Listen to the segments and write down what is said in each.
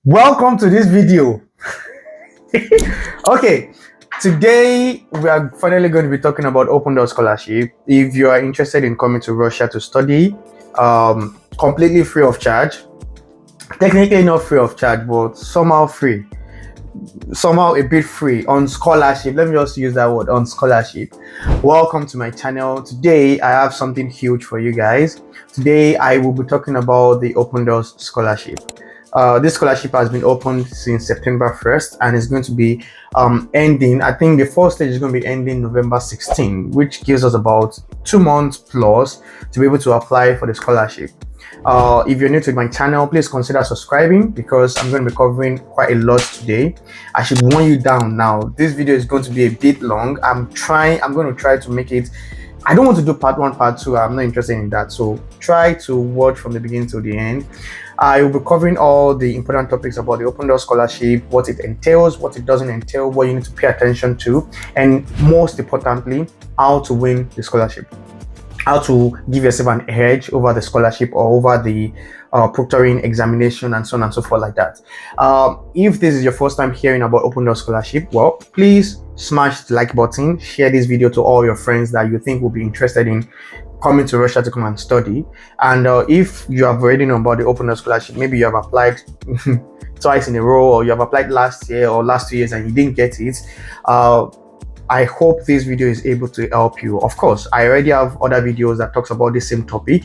Welcome to this video. Okay, today we are finally going to be talking about open door scholarship. If you are interested in coming to Russia to study, completely free of charge, technically not free of charge, but somehow free, somehow a bit free on scholarship. Let me just use that word, on scholarship. Welcome to my channel. Today I have something huge for you guys. Today I will be talking about the open doors scholarship. This scholarship has been opened since September 1st and is going to be ending. I think the first stage is going to be ending November 16, which gives us about 2 months plus to be able to apply for the scholarship. If you're new to my channel, please consider subscribing because I'm going to be covering quite a lot today. I should warn you down now. This video is going to be a bit long. I'm going to try to make it. I don't want to do part 1, part 2. I'm not interested in that. So try to watch from the beginning to the end. I will be covering all the important topics about the open door scholarship, what it entails, what it doesn't entail, what you need to pay attention to, and most importantly, how to win the scholarship, how to give yourself an edge over the scholarship or over the proctoring examination and so on and so forth like that. If this is your first time hearing about open door scholarship, well, please smash the like button, share this video to all your friends that you think will be interested in coming to Russia to come and study. And if you have already known about the open door scholarship, maybe you have applied twice in a row, or you have applied last year or last 2 years and you didn't get it, I hope this video is able to help you. Of course, I already have other videos that talks about the same topic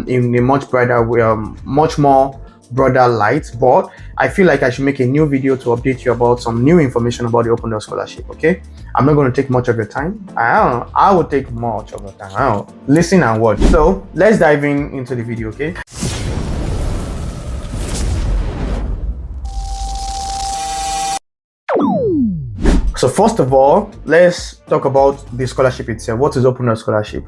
in a much brighter way, much more broader light, but I feel like I should make a new video to update you about some new information about the open door scholarship. Okay, I'm not going to take much of your time. I don't know, I will take much of your time. I don't know. Listen and watch. So let's dive into the video. Okay. So first of all, let's talk about the scholarship itself. What is open door scholarship?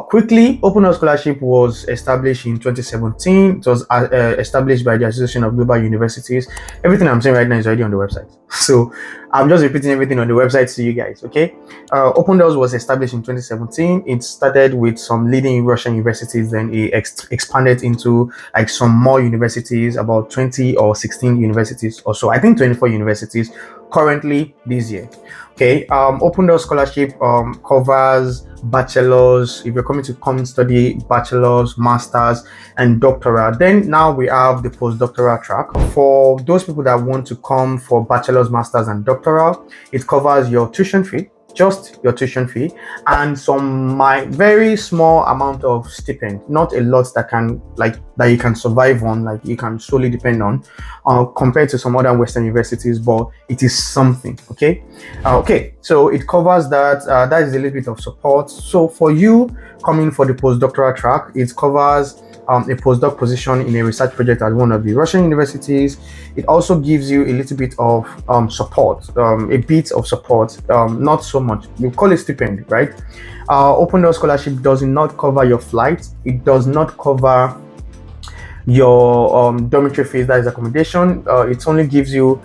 Quickly, open door scholarship was established in 2017. It was established by the Association of Global Universities. Everything I'm saying right now is already on the website. So I'm just repeating everything on the website to you guys, okay? Open Doors was established in 2017. It started with some leading Russian universities, then it expanded into like some more universities, about 20 or 16 universities or so. I think 24 universities currently this year. Okay, open door scholarship covers bachelors. If you're coming to come study bachelors, masters, and doctoral, then now we have the postdoctoral track. For those people that want to come for bachelors, masters, and doctoral, it covers your tuition fee, just your tuition fee, and some very small amount of stipend, not a lot that you can survive on, like you can solely depend on, compared to some other Western universities, but it is something. Okay, so it covers that. That is a little bit of support. So for you coming for the postdoctoral track, it covers a postdoc position in a research project at one of the Russian universities. It also gives you a little bit of support, not so much. We call it stipend, right? Open door scholarship does not cover your flight. It does not cover your dormitory fees, that is accommodation. It only gives you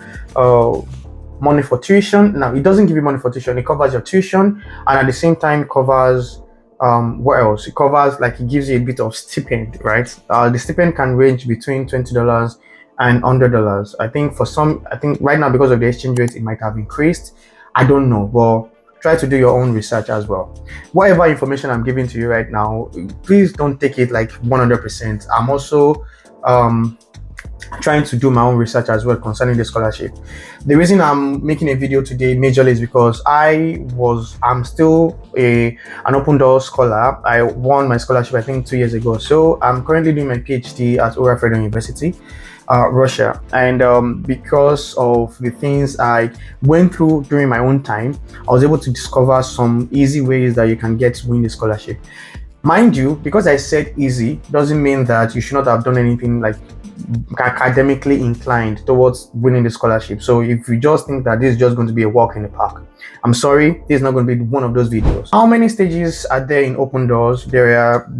money for tuition. Now, it doesn't give you money for tuition. It covers your tuition, and at the same time covers what else? It covers, like, it gives you a bit of stipend, right? The stipend can range between $20 and $100. I think right now, because of the exchange rate, it might have increased. I don't know, but try to do your own research as well. Whatever information I'm giving to you right now, please don't take it like 100%. I'm also trying to do my own research as well concerning the scholarship. The reason I'm making a video today majorly is because I'm still an open door scholar. I won my scholarship I think 2 years ago. So I'm currently doing my PhD at Federal University, Russia, and because of the things I went through during my own time, I was able to discover some easy ways that you can get to win the scholarship. Mind you, because I said easy doesn't mean that you should not have done anything like academically inclined towards winning the scholarship. So if you just think that this is just going to be a walk in the park, I'm sorry, this is not going to be one of those videos. How many stages are there in open doors? There are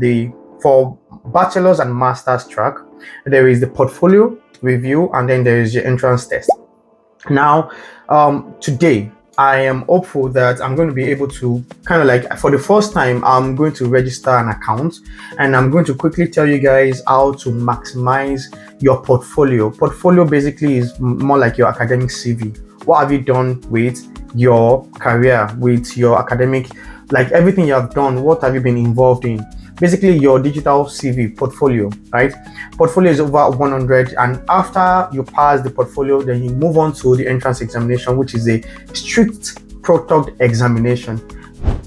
for bachelor's and master's track, there is the portfolio review, and then there is your entrance test. Now, today I am hopeful that I'm going to be able to kind of like, for the first time, I'm going to register an account, and I'm going to quickly tell you guys how to maximize your portfolio. Portfolio basically is more like your academic CV. What have you done with your career, with your academic, like everything you have done, what have you been involved in? Basically your digital CV portfolio, right? Portfolio is over 100, and after you pass the portfolio, then you move on to the entrance examination, which is a strict product examination.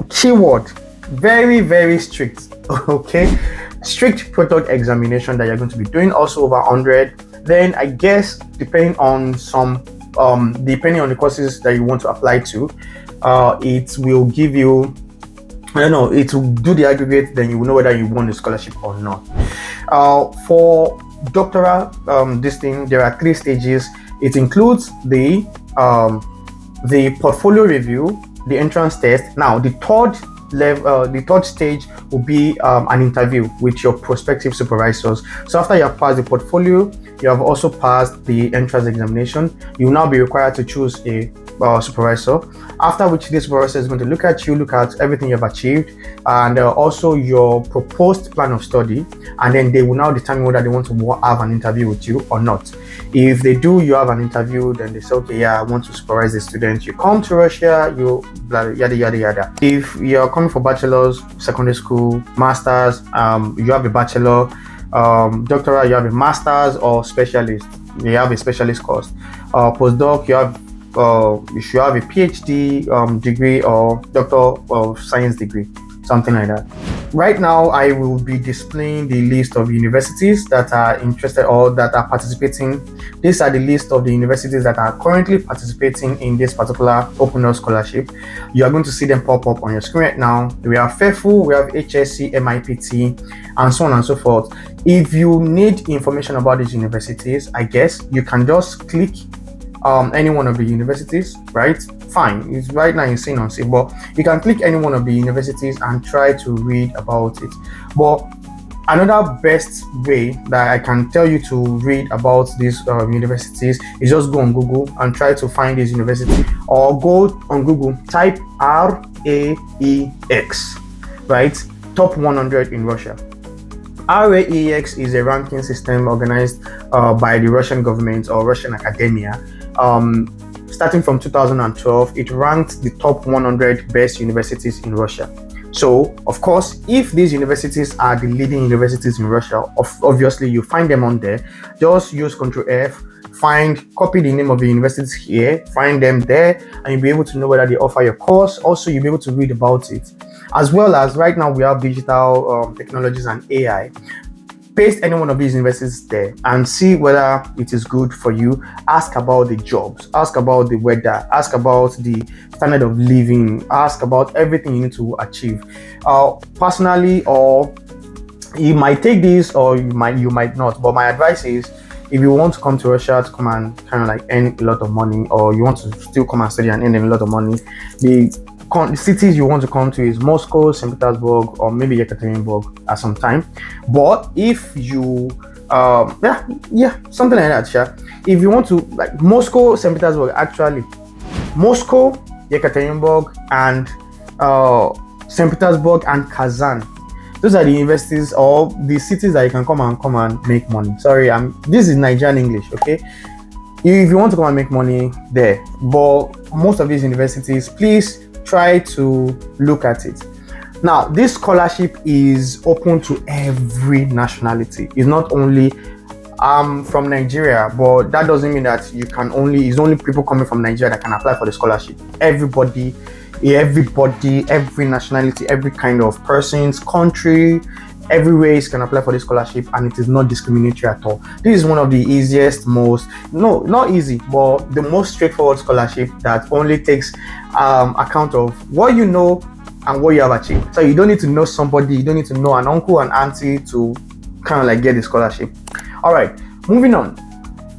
Keyword, very, very strict. Okay, strict product examination that you're going to be doing, also over 100. Then I guess depending on depending on the courses that you want to apply to, it will give you, I don't know, it will do the aggregate, then you will know whether you want a scholarship or not. For doctoral, there are 3 stages. It includes the portfolio review, the entrance test. Now, the third stage will be an interview with your prospective supervisors. So after you have passed the portfolio, you have also passed the entrance examination, you will now be required to choose a supervisor, after which this supervisor is going to look at everything you've achieved, and also your proposed plan of study, and then they will now determine whether they want to have an interview with you or not. If they do, you have an interview, then they say, okay, yeah, I want to supervise the student. You come to Russia, you blah, yada yada yada. If you're coming for bachelor's, secondary school, masters, you have a bachelor, doctoral, you have a master's, or specialist, you have a specialist course. Postdoc, you should have a PhD degree or Doctor of Science degree, something like that. Right now, I will be displaying the list of universities that are interested or that are participating. These are the list of the universities that are currently participating in this particular Open Door Scholarship. You are going to see them pop up on your screen right now. We have FEFU, we have HSC, MIPT, and so on and so forth. If you need information about these universities, I guess you can just click any one of the universities, right? Fine, it's right now you're seeing on it, but you can click any one of the universities and try to read about it. But another best way that I can tell you to read about these universities is just go on Google and try to find these universities, or go on Google, type RAEX, right? Top 100 in Russia. RAEX is a ranking system organized by the Russian government or Russian academia. Starting from 2012, it ranked the top 100 best universities in Russia. So, of course, if these universities are the leading universities in Russia, obviously you find them on there. Just use Ctrl F, copy the name of the universities here, find them there, and you'll be able to know whether they offer your course. Also, you'll be able to read about it. As well as right now we have digital technologies and AI. Paste any one of these universities there and see whether it is good for you. Ask about the jobs, ask about the weather, ask about the standard of living, ask about everything you need to achieve. Personally, or you might take this or you might not, but my advice is, if you want to come to Russia to come and kind of like earn a lot of money, or you want to still come and study and earn a lot of money, the cities you want to come to is Moscow, St. Petersburg, or maybe Yekaterinburg at some time. But if you something like that, sure. If you want to, like Moscow, St. Petersburg, actually Moscow, Yekaterinburg, and St. Petersburg and Kazan, those are the universities or the cities that you can come and make money. Sorry, this is Nigerian English, okay? If you want to come and make money there, but most of these universities, please try to look at it. Now, this scholarship is open to every nationality. It's not only from Nigeria, but that doesn't mean that it's only people coming from Nigeria that can apply for the scholarship. Everybody, every nationality, every kind of person's country, every race can apply for this scholarship, and it is not discriminatory at all. This is one of the easiest, not easy, but the most straightforward scholarship that only takes account of what you know and what you have achieved. So you don't need to know somebody, you don't need to know an uncle and auntie to kind of like get the scholarship. All right, moving on.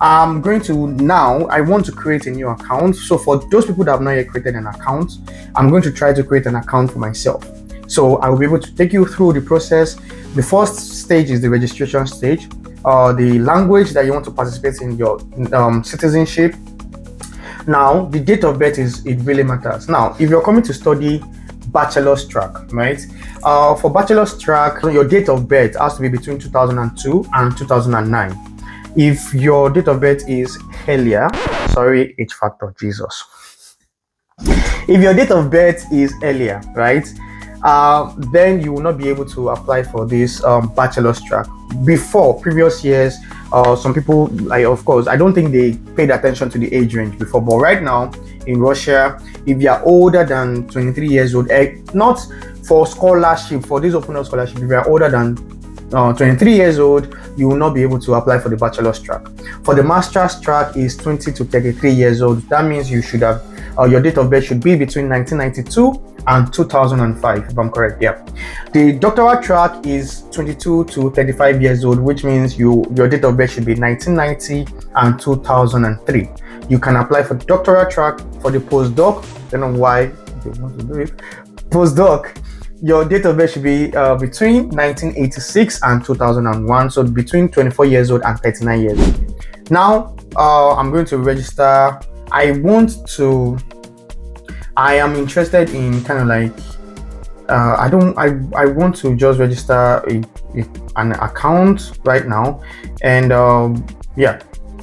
I want to create a new account. So for those people that have not yet created an account, I'm going to try to create an account for myself. So I will be able to take you through the process. The first stage is the registration stage. The language that you want to participate in your citizenship. Now, the date of birth it really matters. Now, if you're coming to study bachelor's track, right? For bachelor's track, your date of birth has to be between 2002 and 2009. If your date of birth is earlier, sorry, H factor, Jesus. If your date of birth is earlier, right, then you will not be able to apply for this bachelor's track. Before previous years, some people, like, of course, I don't think they paid attention to the age range before, but right now in Russia, if you are older than 23 years old, not for scholarship, for this open door scholarship, if you are older than 23 years old, you will not be able to apply for the bachelor's track. For the master's track is 20 to 33 years old. That means you should have your date of birth should be between 1992 and 2005, if I'm correct. Yeah. The doctoral track is 22 to 35 years old, which means your date of birth should be 1990 and 2003. You can apply for the doctoral track. For the postdoc, I don't know why they want to do it. Postdoc, your date of birth should be between 1986 and 2001, so between 24 years old and 39 years old. Now, I'm going to register. I am interested in kind of like, I want to just register an account right now. And yeah,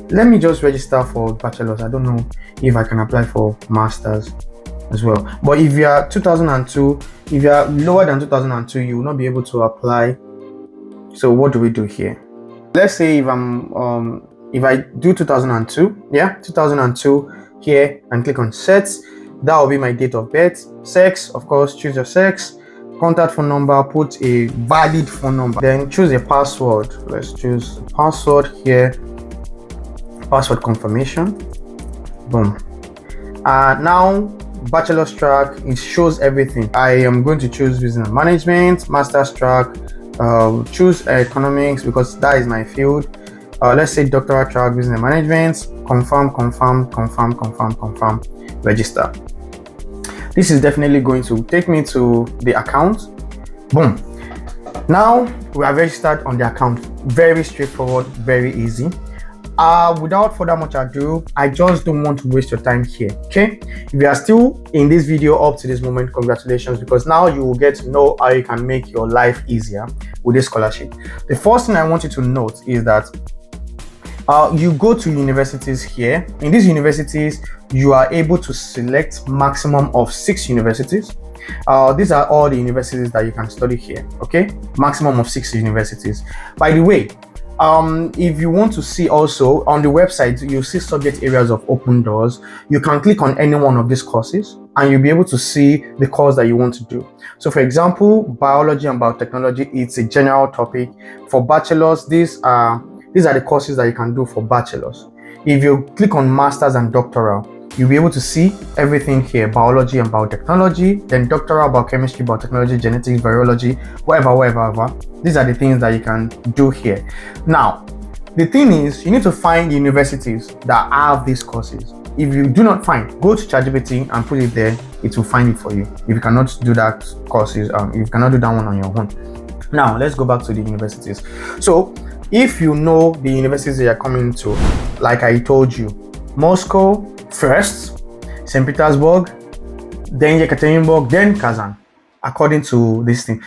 let me just register for bachelor's. I don't know if I can apply for master's as well. But if you are 2002, if you are lower than 2002, you will not be able to apply. So what do we do here? Let's say if I do 2002, yeah, 2002 here, and click on set, that will be my date of birth. Sex, of course, choose your sex. Contact phone number, put a valid phone number, then choose a password. Let's choose a password here, password confirmation. Boom. Now bachelor's track, it shows everything. I am going to choose business management. Master's track, choose economics because that is my field. Let's say doctoral track, business management. Confirm, register. This is definitely going to take me to the account. Boom. Now we are registered on the account. Very straightforward, very easy. Without further much ado, I just don't want to waste your time here. Okay, if you are still in this video up to this moment, congratulations, because now you will get to know how you can make your life easier with this scholarship. The first thing I want you to note is that you go to universities here. In these universities, you are able to select maximum of 6 universities. These are all the universities that you can study here. Okay, maximum of 6 universities. By the way, if you want to see also on the website, you see subject areas of open doors. You can click on any one of these courses and you'll be able to see the course that you want to do. So for example, biology and biotechnology, it's a general topic. For bachelors, these are the courses that you can do for bachelors. If you click on masters and doctoral, you'll be able to see everything here: biology and biotechnology, then doctoral, biochemistry, biotechnology, genetics, virology, whatever. These are the things that you can do here. Now, the thing is, you need to find universities that have these courses. If you do not find, go to ChatGPT and put it there. It will find it for you. If you cannot do that courses, if you cannot do that one on your own. Now, let's go back to the universities. So, if you know the universities that you're coming to, like I told you, Moscow first, St. Petersburg, then Yekaterinburg, then Kazan, according to this thing.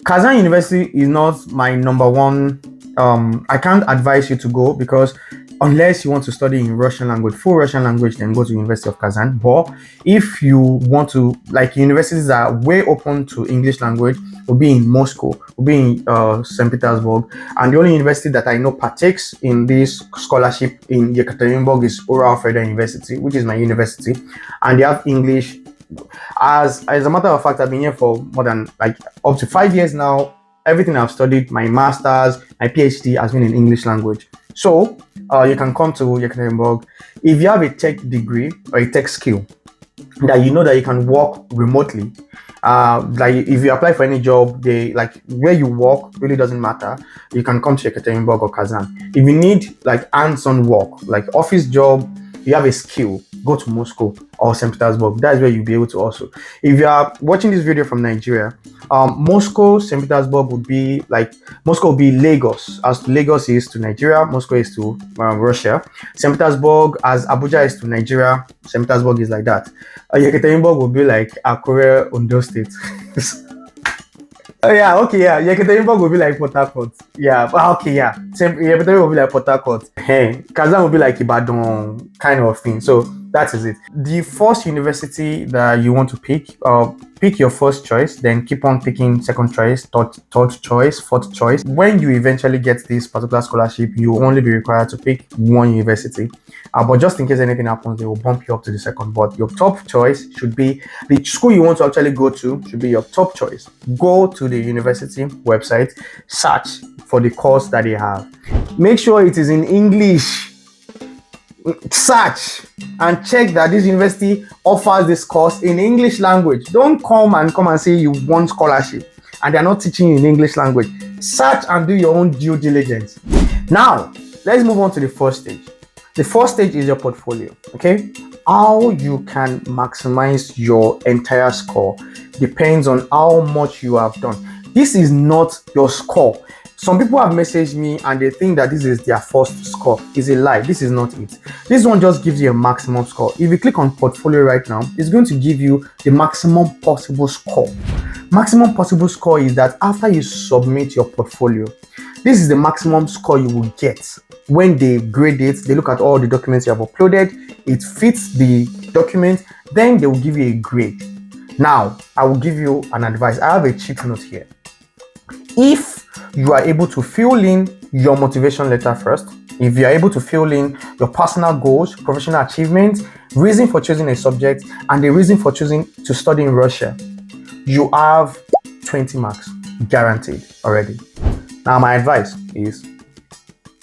Kazan University is not my number one. I can't advise you to go because unless you want to study in Russian language, full Russian language, then go to University of Kazan. But if you want to, like, universities that are way open to English language, will be in Moscow, will be in St. Petersburg. And the only university that I know partakes in this scholarship in Yekaterinburg is Ural Federal University, which is my university. And they have English. As a matter of fact, I've been here for more than like up to 5 years now. Everything I've studied, my master's, my PhD has been in English language. So you can come to Yekaterinburg. If you have a tech degree or a tech skill that you know that you can work remotely, like if you apply for any job, they like where you work really doesn't matter. You can come to Yekaterinburg or Kazan. If you need like hands-on work, like office job, you have a skill, go to Moscow or St. Petersburg. That's where you'll be able to also. If you are watching this video from Nigeria, Moscow, St. Petersburg would be like, Moscow will be Lagos, as Lagos is to Nigeria, Moscow is to Russia. St. Petersburg, as Abuja is to Nigeria, St. Petersburg is like that. Yekaterinburg will be like Akure, Ondo State. Oh yeah, okay, yeah. Yekaterinburg will be like Port Harcourt. Yeah, okay, yeah. Yekaterinburg will be like Port Harcourt. Hey, Kazan will be like Ibadan, kind of thing. So that is it. The first university that you want to pick your first choice, then keep on picking second choice, third choice, fourth choice. When you eventually get this particular scholarship, you will only be required to pick one university. But just in case anything happens, they will bump you up to the second. But your top choice should be the school you want to actually go to, should be your top choice. Go to the university website, search for the course that they have. Make sure it is in English. Search and check that this university offers this course in English language. Don't come and say you want scholarship and they're not teaching you in English language. Search and do your own due diligence. Now, let's move on to the first stage. The first stage is your portfolio, okay? How you can maximize your entire score depends on how much you have done. This is not your score. Some people have messaged me and they think that this is their first score. It's a lie. This is not it. This one just gives you a maximum score. If you click on portfolio right now, it's going to give you the maximum possible score. Maximum possible score is that after you submit your portfolio, this is the maximum score you will get. When they grade it, they look at all the documents you have uploaded, it fits the document, then they will give you a grade. Now, I will give you an advice. I have a cheat note here. If you are able to fill in your motivation letter first, if you are able to fill in your personal goals, professional achievements, reason for choosing a subject, and the reason for choosing to study in Russia, you have 20 marks guaranteed already. Now, my advice is,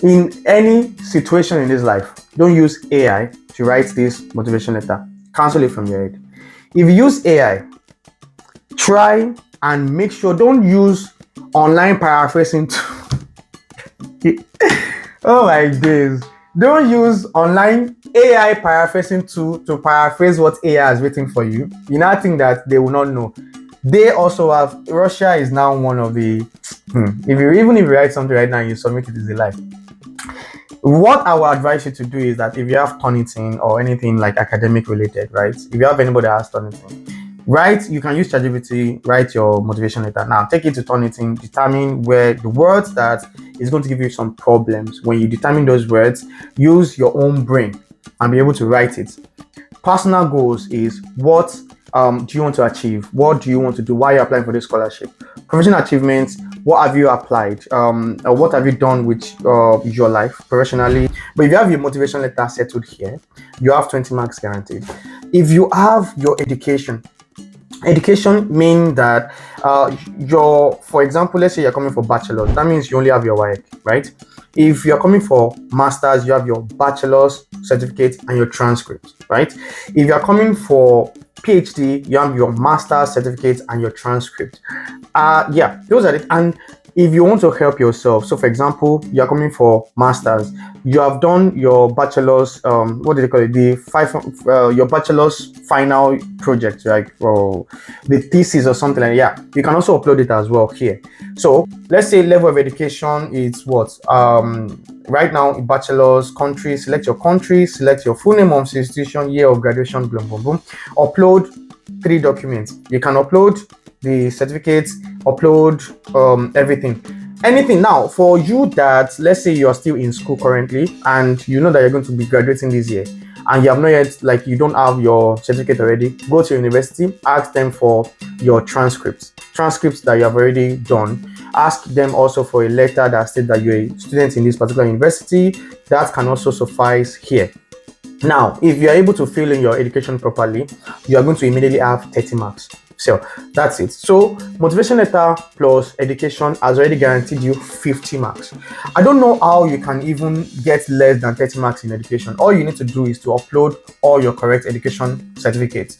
in any situation in this life, don't use AI to write this motivation letter. Cancel it from your head. If you use AI, try and make sure, don't use online paraphrasing oh my days. Don't use online AI paraphrasing to paraphrase what AI has written for you. You now think that they will not know. They also have, Russia is now one of the, if you write something right now and you submit it, is a lie. What I would advise you to do is that if you have Turnitin or anything like academic related, right? If you have anybody that has Turnitin, you can use ChatGPT, write your motivation letter. Now, take it to Turnitin, determine where the words that is going to give you some problems. When you determine those words, use your own brain and be able to write it. Personal goals is what do you want to achieve? What do you want to do? Why are you applying for this scholarship? Professional achievements, what have you applied? What have you done with your life professionally? But if you have your motivation letter settled here, you have 20 marks guaranteed. If you have your education means that for example, let's say you're coming for bachelor, that means you only have your WAEC, right? If you're coming for masters, you have your bachelor's certificate and your transcript, right? If you're coming for PhD, you have your master's certificate and your transcript. Yeah, those are it. And if you want to help yourself, so for example, you're coming for masters, you have done your bachelor's, what do they call it? Your bachelor's final project, like the thesis or something like that. Yeah, you can also upload it as well here. So let's say level of education is what? Right now, bachelor's, country, select your country, select your full name of institution, year of graduation, boom, boom, boom. Upload 3 documents. You can upload the certificates, upload everything. Anything. Now, for you that, let's say you are still in school currently and you know that you're going to be graduating this year and you have not yet, like you don't have your certificate already, go to university, ask them for your transcripts that you have already done. Ask them also for a letter that states that you're a student in this particular university. That can also suffice here. Now, if you're able to fill in your education properly, you are going to immediately have 30 marks. So that's it. So motivation letter plus education has already guaranteed you 50 marks. I don't know how you can even get less than 30 marks in education. All you need to do is to upload all your correct education certificates.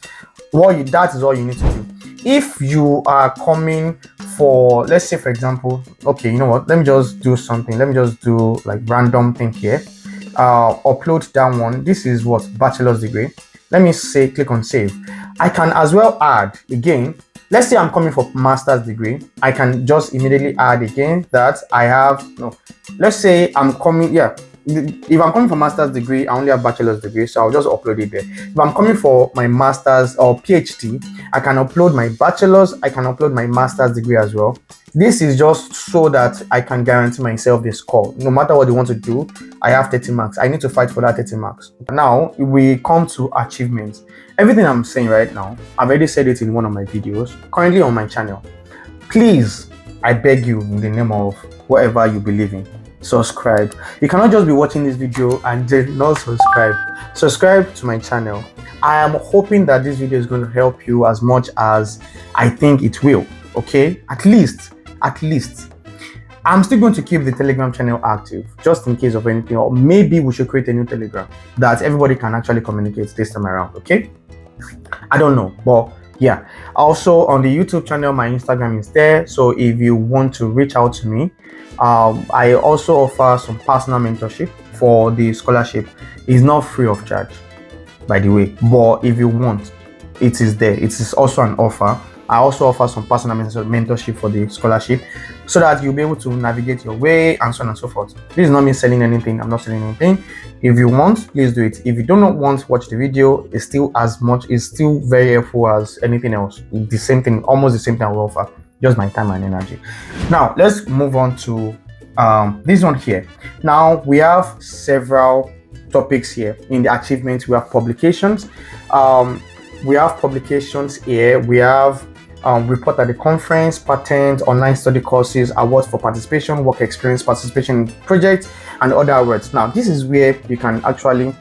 That is all you need to do. If you are coming for, let's say for example, okay, you know what, let me just do something. Let me just do like random thing here. Upload that one. This is what? Bachelor's degree. let me say click on save. I can as well add again. Let's say I'm coming for master's degree. I can just immediately add again that I have no. Let's say I'm coming, yeah. If I'm coming for master's degree, I only have bachelor's degree, so I'll just upload it there. If I'm coming for my master's or PhD, I can upload my bachelor's, I can upload my master's degree as well. This is just so that I can guarantee myself the score. No matter what you want to do, I have 30 marks. I need to fight for that 30 marks. Now, we come to achievements. Everything I'm saying right now, I've already said it in one of my videos, currently on my channel. Please, I beg you, in the name of whatever you believe in, subscribe. You cannot just be watching this video and then not subscribe. Subscribe to my channel. I am hoping that this video is going to help you as much as I think it will. Okay, at least I'm still going to keep the Telegram channel active just in case of anything, or maybe we should create a new Telegram that everybody can actually communicate this time around. Okay, I don't know, but yeah. Also on the YouTube channel, my Instagram is there, so if you want to reach out to me, I also offer some personal mentorship for the scholarship. It's not free of charge, by the way, but if you want, it is there. It is also an offer. I also offer some personal mentorship for the scholarship so that you'll be able to navigate your way and so on and so forth. This is not me selling anything. I'm not selling anything. If you want, please do it. If you do not want to watch the video, it's still very helpful as anything else. The same thing, almost the same thing I will offer, just my time and energy. Now, let's move on to this one here. Now, we have several topics here in the achievements. We have publications. We have publications here. We have report at the conference, patent, online study courses, awards for participation, work experience, participation in projects, and other awards. Now, this is where you can actually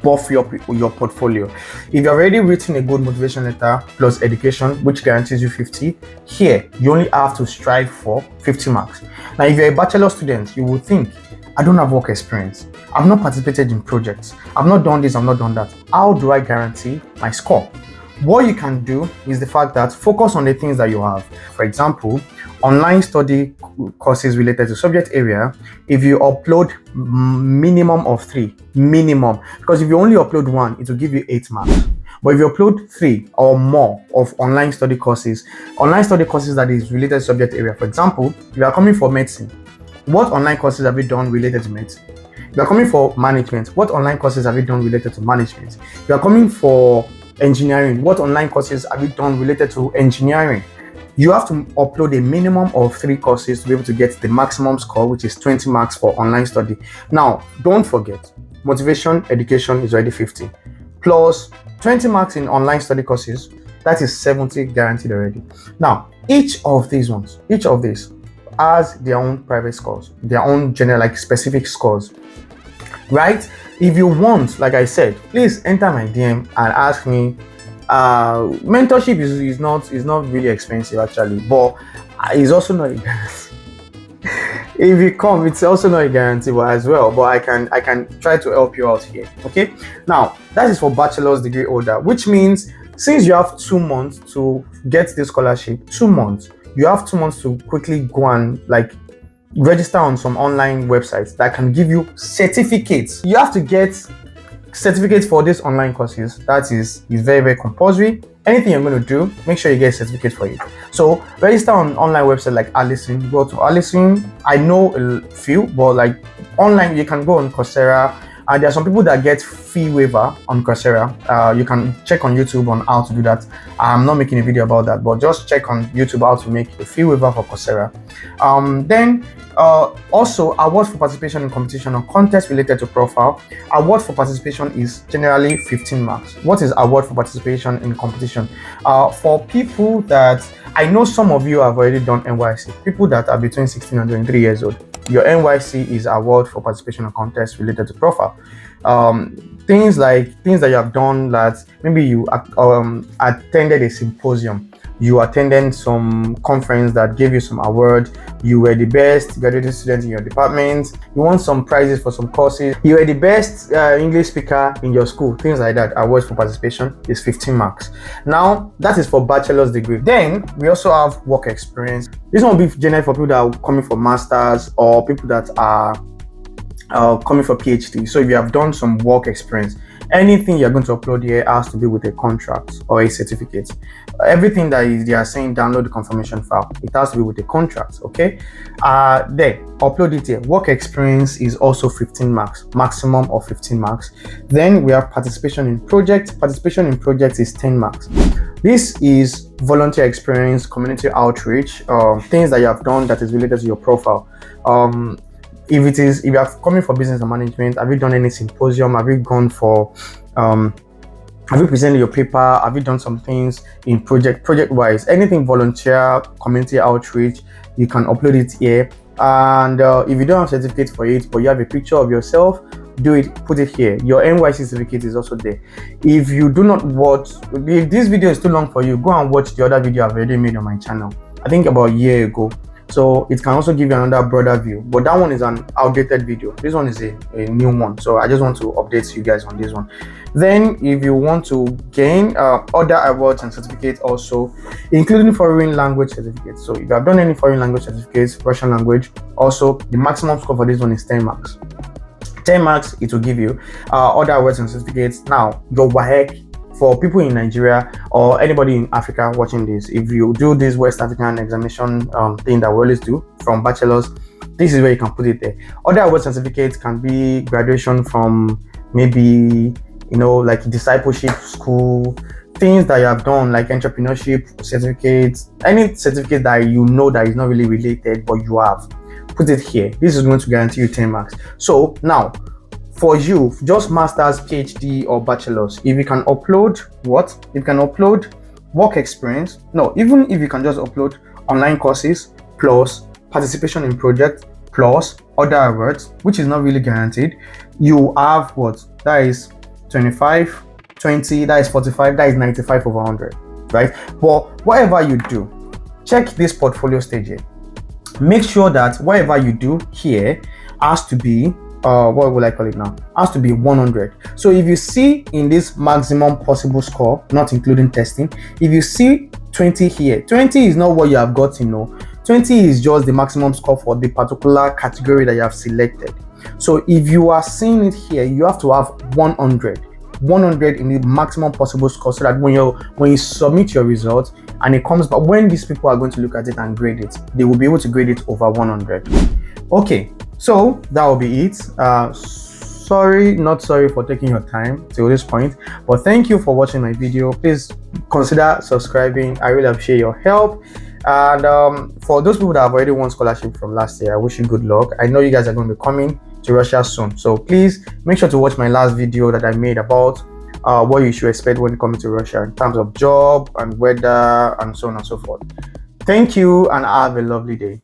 buff your portfolio. If you've already written a good motivation letter plus education, which guarantees you 50, here you only have to strive for 50 marks. Now, if you're a bachelor student, you will think, I don't have work experience, I've not participated in projects, I've not done this, I've not done that. How do I guarantee my score? What you can do is the fact that focus on the things that you have. For example, online study courses related to subject area. If you upload minimum of 3, because if you only upload 1, it will give you 8 marks. But if you upload 3 or more of online study courses that is related to subject area. For example, if you are coming for medicine, what online courses have you done related to medicine? If you are coming for management, what online courses have you done related to management? If you are coming for engineering, what online courses have you done related to engineering? You have to upload a minimum of 3 courses to be able to get the maximum score, which is 20 marks for online study. Now, don't forget, motivation, education is already 50. Plus 20 marks in online study courses, that is 70 guaranteed already. Now, each of these has their own private scores, their own general, like specific scores, right? If you want, like I said, please enter my DM and ask me. Mentorship is not really expensive actually, but it's also not a guarantee. If you come, it's also not a guarantee as well, but I can try to help you out here. Okay, now that is for bachelor's degree holder, which means since you have 2 months to get this scholarship, 2 months, you have 2 months to quickly go and register on some online websites that can give you certificates. You have to get certificates for these online courses. That is very, very compulsory. Anything you're going to do, make sure you get a certificate for it. So register on online website like Allison. Go to Allison. I know a few, but online you can go on Coursera. There are some people that get fee waiver on Coursera. You can check on YouTube on how to do that. I'm not making a video about that, but just check on YouTube how to make a fee waiver for Coursera. Then also, awards for participation in competition or contest related to profile. Award for participation is generally 15 marks. What is award for participation in competition? For people that, I know some of you have already done NYC, people that are between 16 and 23 years old. Your NYC is award for participation in contest related to profile. Things that you have done, that maybe you attended a symposium, you attended some conference that gave you some award, you were the best graduate student in your department, you won some prizes for some courses, you were the best English speaker in your school, things like that. Awards for participation is 15 marks. Now, that is for bachelor's degree. Then, we also have work experience. This one will be generally for people that are coming for masters or people that are coming for PhD. So if you have done some work experience, anything you're going to upload here has to be with a contract or a certificate. Everything that they are saying, download the confirmation file, it has to be with a contract. Okay, then upload it here. Work experience is also 15 marks, maximum of 15 marks. Then we have participation in project. Participation in projects is 10 marks. This is volunteer experience, community outreach, things that you have done that is related to your profile. If you are coming for business and management, have you done any symposium? Have you gone for have you presented your paper? Have you done some things in project wise? Anything volunteer, community outreach, you can upload it here. And if you don't have certificate for it, but you have a picture of yourself, do it, put it here. Your NYC certificate is also there. If you do not watch, if this video is too long for you, go and watch the other video I've already made on my channel, I think about a year ago. So it can also give you another broader view, but that one is an outdated video. This one is a new one, so I just want to update you guys on this one. Then if you want to gain other awards and certificates also, including foreign language certificates. So if you have done any foreign language certificates, Russian language, also the maximum score for this one is 10 marks. 10 marks it will give you. Other awards and certificates. Now your WAEC, for people in Nigeria or anybody in Africa watching this, if you do this West African examination thing that we always do from bachelors, this is where you can put it there. Other award certificates can be graduation from maybe, like discipleship school, things that you have done, like entrepreneurship certificates, any certificate that you know that is not really related but you have, put it here. This is going to guarantee you 10 marks. So now, for you, just masters, PhD, or bachelors, if you can upload work experience, even if you can just upload online courses plus participation in project plus other awards, which is not really guaranteed, you have that is 25, 20, that is 45, that is 95 over 100, right? But whatever you do, check this portfolio stage here. Make sure that whatever you do here has to be what will I call it now? Has to be 100. So if you see in this maximum possible score, not including testing, if you see 20 here, 20 is not what you have gotten. 20 is just the maximum score for the particular category that you have selected. So if you are seeing it here, you have to have 100 in the maximum possible score, so that when you submit your results and it comes back, when these people are going to look at it and grade it, they will be able to grade it over 100. Okay, so that will be it. Not sorry for taking your time till this point, but thank you for watching my video. Please consider subscribing. I really appreciate your help. And for those people that have already won scholarship from last year, I wish you good luck. I know you guys are going to be coming to Russia soon, so please make sure to watch my last video that I made about what you should expect when coming to Russia in terms of job and weather and so on and so forth. Thank you, and have a lovely day.